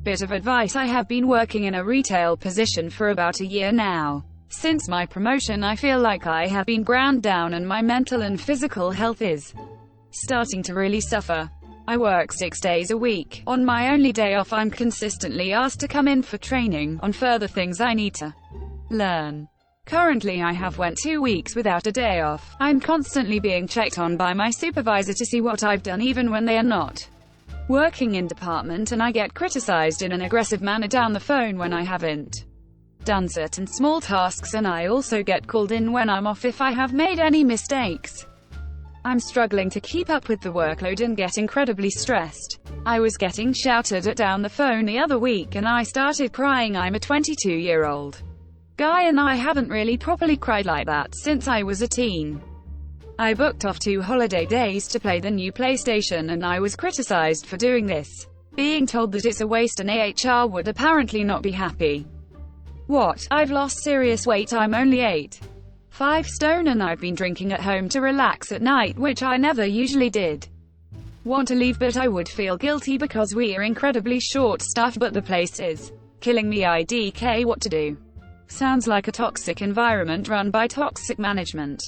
Bit of advice: I have been working in a retail position for about a year now. Since my promotion, I feel like I have been ground down and my mental and physical health is starting to really suffer. I work 6 days a week. On my only day off, I'm consistently asked to come in for training on further things I need to learn. Currently, I have went 2 weeks without a day off. I'm constantly being checked on by my supervisor to see what I've done even when they are not working in department, and I get criticized in an aggressive manner down the phone when I haven't done certain small tasks, and I also get called in when I'm off if I have made any mistakes. I'm struggling to keep up with the workload and get incredibly stressed. I was getting shouted at down the phone the other week and I started crying. I'm a 22-year-old guy and I haven't really properly cried like that since I was a teen. I booked off 2 holiday days to play the new PlayStation and I was criticized for doing this, being told that it's a waste and AHR would apparently not be happy. What? I've lost serious weight. I'm only 8.5 stone and I've been drinking at home to relax at night, which I never usually did. Want to leave, but I would feel guilty because we are incredibly short-staffed, but the place is killing me. IDK, what to do? Sounds like a toxic environment run by toxic management.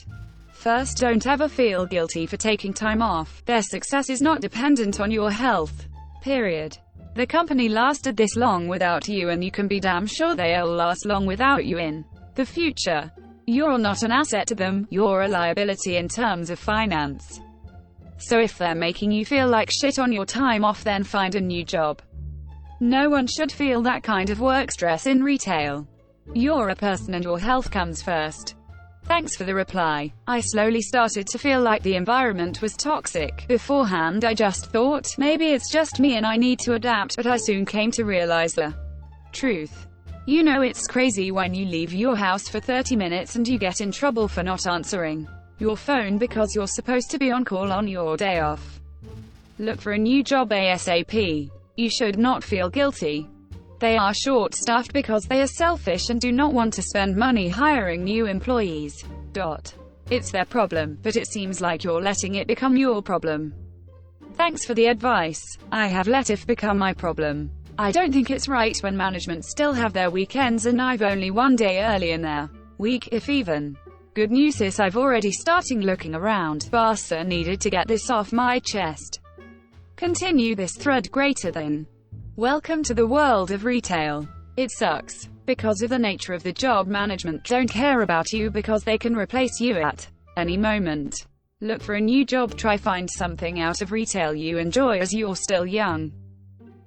First, don't ever feel guilty for taking time off. Their success is not dependent on your health. Period. The company lasted this long without you and you can be damn sure they'll last long without you in the future. You're not an asset to them, you're a liability in terms of finance. So if they're making you feel like shit on your time off, then find a new job. No one should feel that kind of work stress in retail. You're a person and your health comes first. Thanks for the reply. I slowly started to feel like the environment was toxic. Beforehand I just thought, maybe it's just me and I need to adapt, but I soon came to realize the truth. You know, it's crazy when you leave your house for 30 minutes and you get in trouble for not answering your phone because you're supposed to be on call on your day off. Look for a new job ASAP. You should not feel guilty. They are short-staffed because they are selfish and do not want to spend money hiring new employees. It's their problem, but it seems like you're letting it become your problem. Thanks for the advice. I have let it become my problem. I don't think it's right when management still have their weekends and I've only 1 day early in their week, if even. Good news is I've already starting looking around. Barca needed to get this off my chest. Continue this thread greater than. Welcome to the world of retail. It sucks. Because of the nature of the job, management don't care about you because they can replace you at any moment. Look for a new job. Try find something out of retail you enjoy as you're still young.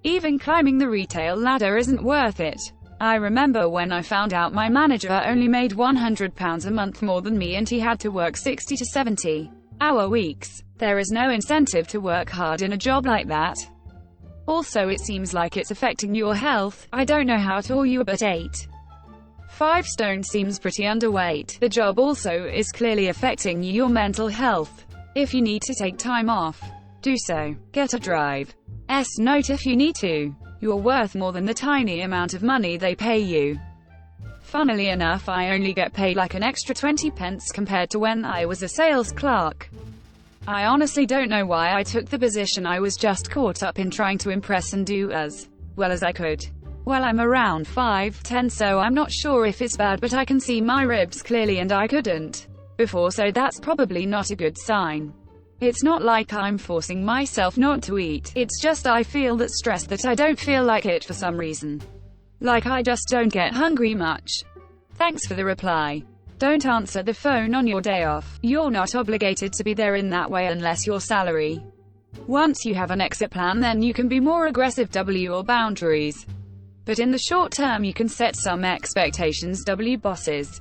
Even climbing the retail ladder isn't worth it. I remember when I found out my manager only made £100 a month more than me and he had to work 60 to 70-hour weeks. There is no incentive to work hard in a job like that. Also, it seems like it's affecting your health. I don't know how tall you are, but 8.5 stone seems pretty underweight. The job also is clearly affecting your mental health. If you need to take time off, do so. Get a drive. Note if you need to. You're worth more than the tiny amount of money they pay you. Funnily enough, I only get paid like an extra 20 pence compared to when I was a sales clerk. I honestly don't know why I took the position. I was just caught up in trying to impress and do as well as I could. Well, I'm around 5'10", so I'm not sure if it's bad, but I can see my ribs clearly and I couldn't before, so that's probably not a good sign. It's not like I'm forcing myself not to eat, it's just I feel that stress that I don't feel like it for some reason. Like I just don't get hungry much. Thanks for the reply. Don't answer the phone on your day off. You're not obligated to be there in that way unless your salary. Once you have an exit plan, then you can be more aggressive or boundaries. But in the short term you can set some expectations bosses.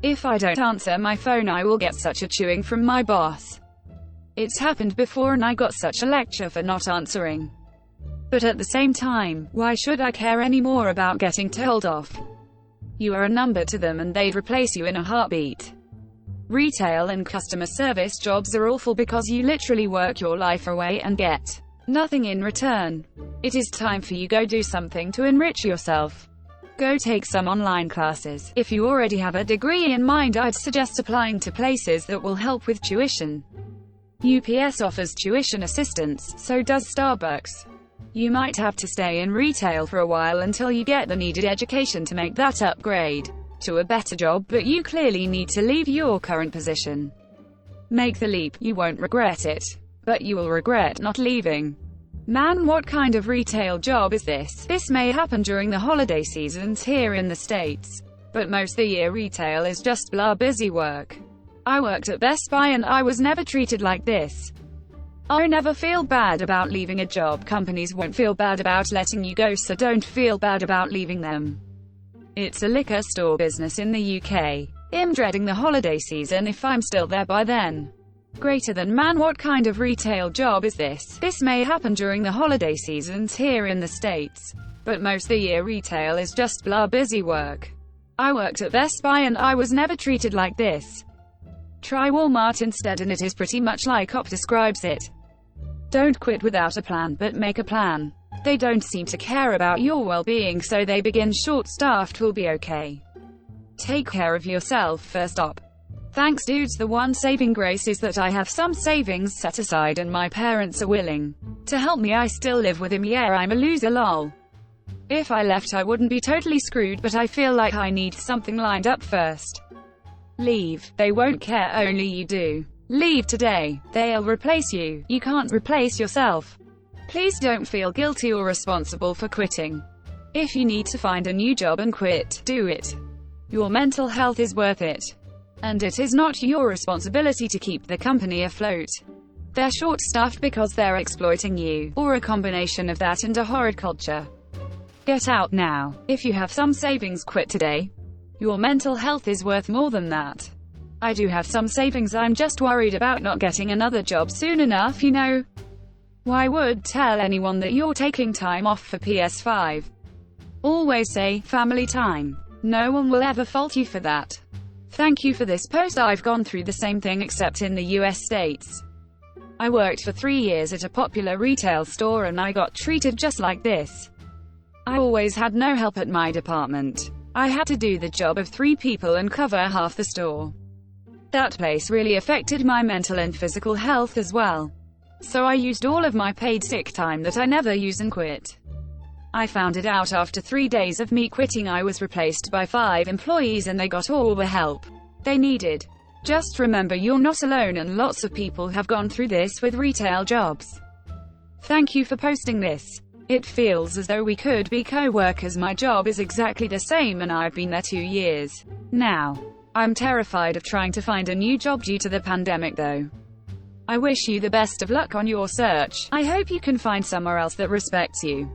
If I don't answer my phone I will get such a chewing from my boss. It's happened before and I got such a lecture for not answering. But at the same time, why should I care anymore about getting told off? You are a number to them and they'd replace you in a heartbeat. Retail and customer service jobs are awful because you literally work your life away and get nothing in return. It is time for you go do something to enrich yourself. Go take some online classes. If you already have a degree in mind, I'd suggest applying to places that will help with tuition. UPS offers tuition assistance, so does Starbucks. You might have to stay in retail for a while until you get the needed education to make that upgrade to a better job, but you clearly need to leave your current position. Make the leap. You won't regret it, but you will regret not leaving. Man, what kind of retail job is this? This may happen during the holiday seasons here in the States, but most of the year retail is just blah busy work. I worked at Best Buy and I was never treated like this. I never feel bad about leaving a job. Companies won't feel bad about letting you go, so don't feel bad about leaving them. It's a liquor store business in the UK. I'm dreading the holiday season if I'm still there by then. Greater than man, what kind of retail job is this? This may happen during the holiday seasons here in the States, but most of the year retail is just blah busy work. I worked at Best Buy and I was never treated like this. Try Walmart instead and it is pretty much like Op describes it. Don't quit without a plan, but make a plan. They don't seem to care about your well-being, so they begin short-staffed. Will be okay. Take care of yourself first up. Thanks dudes, the one saving grace is that I have some savings set aside and my parents are willing to help me. I still live with him. Yeah, I'm a loser lol. If I left I wouldn't be totally screwed, but I feel like I need something lined up first. Leave. They won't care, only you do. Leave today. They'll replace you. You can't replace yourself. Please don't feel guilty or responsible for quitting. If you need to find a new job and quit, do it. Your mental health is worth it. And it is not your responsibility to keep the company afloat. They're short-staffed because they're exploiting you, or a combination of that and a horrid culture. Get out now. If you have some savings, quit today. Your mental health is worth more than that. I do have some savings, I'm just worried about not getting another job soon enough, you know. Why would tell anyone that you're taking time off for PS5? Always say, family time. No one will ever fault you for that. Thank you for this post. I've gone through the same thing except in the US States. I worked for 3 years at a popular retail store and I got treated just like this. I always had no help at my department. I had to do the job of 3 people and cover half the store. That place really affected my mental and physical health as well. So I used all of my paid sick time that I never use and quit. I found it out after 3 days of me quitting. I was replaced by 5 employees and they got all the help they needed. Just remember, you're not alone and lots of people have gone through this with retail jobs. Thank you for posting this. It feels as though we could be co-workers. My job is exactly the same and I've been there 2 years now. I'm terrified of trying to find a new job due to the pandemic though. I wish you the best of luck on your search. I hope you can find somewhere else that respects you.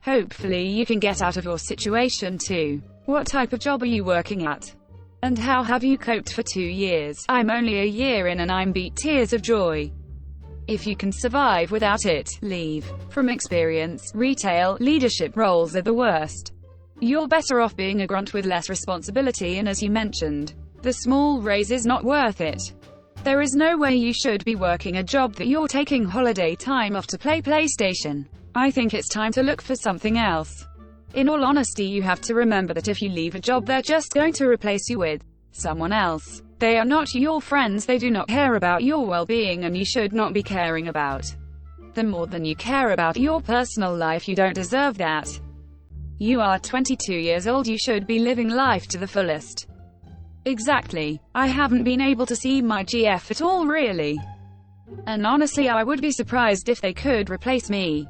Hopefully you can get out of your situation too. What type of job are you working at? And how have you coped for 2 years? I'm only a year in and I'm beat tears of joy. If you can survive without it, leave. From experience, retail leadership roles are the worst. You're better off being a grunt with less responsibility, and as you mentioned, the small raise is not worth it. There is no way you should be working a job that you're taking holiday time off to play PlayStation. I think it's time to look for something else. In all honesty, you have to remember that if you leave a job, they're just going to replace you with someone else. They are not your friends, they do not care about your well-being, and you should not be caring about them more than you care about your personal life. You don't deserve that. You are 22 years old, you should be living life to the fullest. Exactly. I haven't been able to see my GF at all really. And honestly, I would be surprised if they could replace me.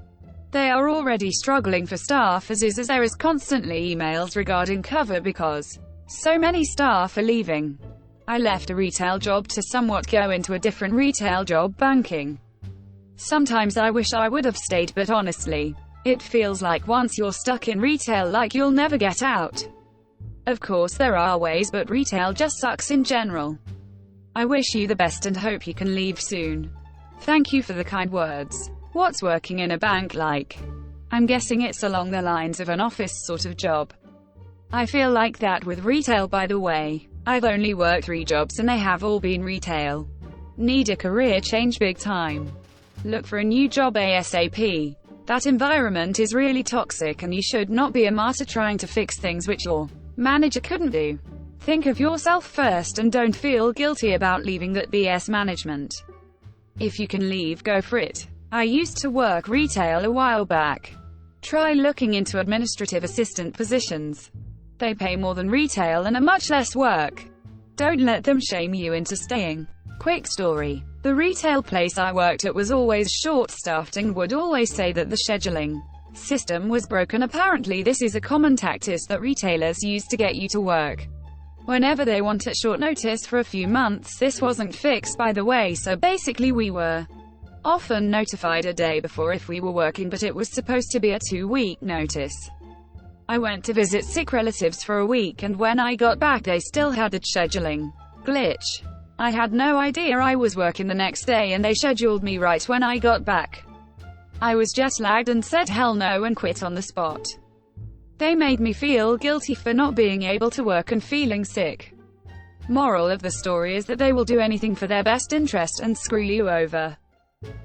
They are already struggling for staff as there is constantly emails regarding cover because so many staff are leaving. I left a retail job to somewhat go into a different retail job, banking. Sometimes I wish I would have stayed, but honestly, it feels like once you're stuck in retail, like you'll never get out. Of course there are ways, but retail just sucks in general. I wish you the best and hope you can leave soon. Thank you for the kind words. What's working in a bank like? I'm guessing it's along the lines of an office sort of job. I feel like that with retail, by the way. I've only worked 3 jobs and they have all been retail. Need a career change big time. Look for a new job ASAP. That environment is really toxic and you should not be a martyr trying to fix things which your manager couldn't do. Think of yourself first and don't feel guilty about leaving that BS management. If you can leave, go for it. I used to work retail a while back. Try looking into administrative assistant positions. They pay more than retail and are much less work. Don't let them shame you into staying. Quick story. The retail place I worked at was always short-staffed and would always say that the scheduling system was broken. Apparently this is a common tactic that retailers use to get you to work whenever they want at short notice for a few months. This wasn't fixed, by the way, so basically we were often notified a day before if we were working, but it was supposed to be a 2-week notice. I went to visit sick relatives for a week, and when I got back they still had the scheduling glitch. I had no idea I was working the next day, and they scheduled me right when I got back. I was jet-lagged and said hell no and quit on the spot. They made me feel guilty for not being able to work and feeling sick. Moral of the story is that they will do anything for their best interest and screw you over.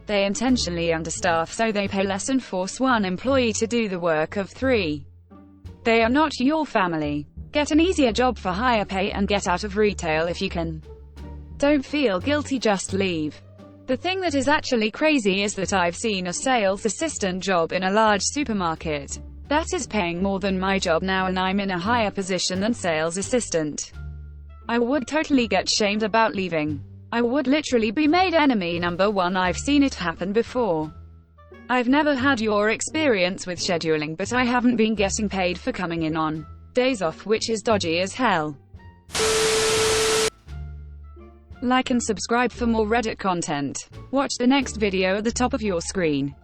They intentionally understaff so they pay less and force one employee to do the work of 3. They are not your family. Get an easier job for higher pay and get out of retail if you can. Don't feel guilty, just leave. The thing that is actually crazy is that I've seen a sales assistant job in a large supermarket that is paying more than my job now, and I'm in a higher position than sales assistant. I would totally get shamed about leaving. I would literally be made enemy number 1. I've seen it happen before. I've never had your experience with scheduling, but I haven't been getting paid for coming in on days off, which is dodgy as hell. Like and subscribe for more Reddit content. Watch the next video at the top of your screen.